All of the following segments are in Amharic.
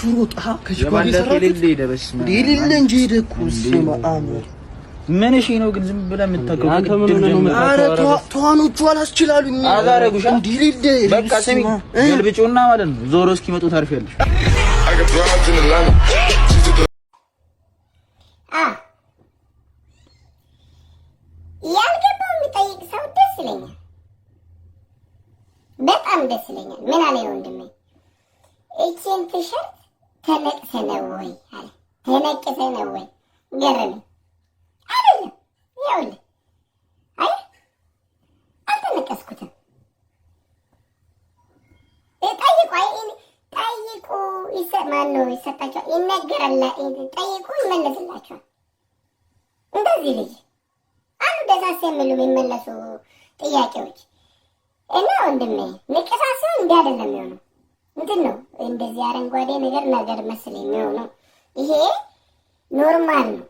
ሮጣ ከጅባሪ ሰራው ዲሊል እንጂ ደኩ ስማአን ምን እሺ ነው ግን ዝም ብለህ የምታውቀው አንተ ምን ነው ተዋኖቹ አላስችላሉኝ አዛረጉሽ ዲሊል በቃ ስሚ ገልብጪውና ማለት ነው ዞሮ እስኪመጡ ታርፊያለሽ ያልገባው የሚጠይቅ ሰው ደስ ይለኛል በጣም ደስ ይለኛል ምን አለ ወንድሜ እቺን ቲሸርት ተነቅሰ ነው ወይ አለ ተነቅሰ ነው ወይ ገረመኝ አይደለም ይኸውልህ አይ አልተነቀስኩትም ጠይቁ ይሰማሉ ይሰጣቸው ይነገራል ጠይቁ ይመለስላቸዋል እንደዚህ ልጅ አንዱ ደሳስ የሚሉ የሚመለሱ ጥያቄዎች እና ወንድሜ ንቅሳት ሰው እንዲህ አይደለም የሚሆነው እንትን ነው እንደዚህ አረንጓዴ ነገር መስል የሚሆነው ይሄ ኖርማል ነው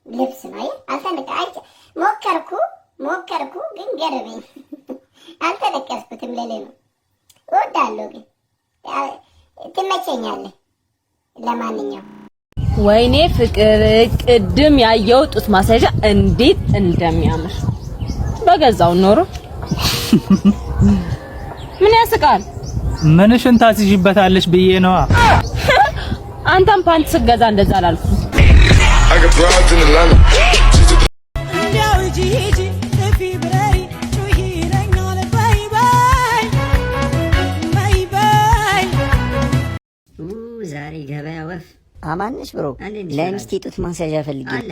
ልብስ ነው አልተነቀአች ሞከርኩ ግን ገረመኝ አልተነቀስኩትም ለሌ ነው እወዳለሁ ግን ትመቸኛለህ ለማንኛውም ወይኔ ፍቅር ቅድም ያየው ጡት ማሳጃ እንዴት እንደሚያምር በገዛው ኖሮ ምን ያስቃል ምንሽን ታስይዥበታለሽ ብዬ ነው አንተም ፓንት ስገዛ እንደዛ አላልኩ ዛሬ ገበያ ወፍ አማንሽ ብሮ ለሚስቴ ጡት ማሳጃ ፈልጊ አለ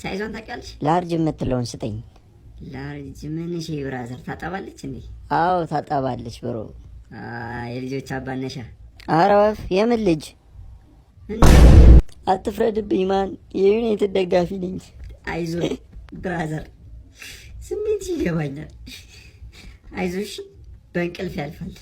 ሳይዟን ታውቂያለሽ ላርጅ የምትለውን ስጠኝ ላርጅ ምን እሺ ብራዘር ታጠባለች እንዴ አዎ ታጠባለች ብሮ የልጆች አባነሻ ኧረ ወፍ የምን ልጅ አትፍረድብኝ ማን የዩናይትድ ደጋፊ ነኝ አይዞ ብራዘር ስሜት ይገባኛል አይዞሽ በእንቅልፍ ያልፋል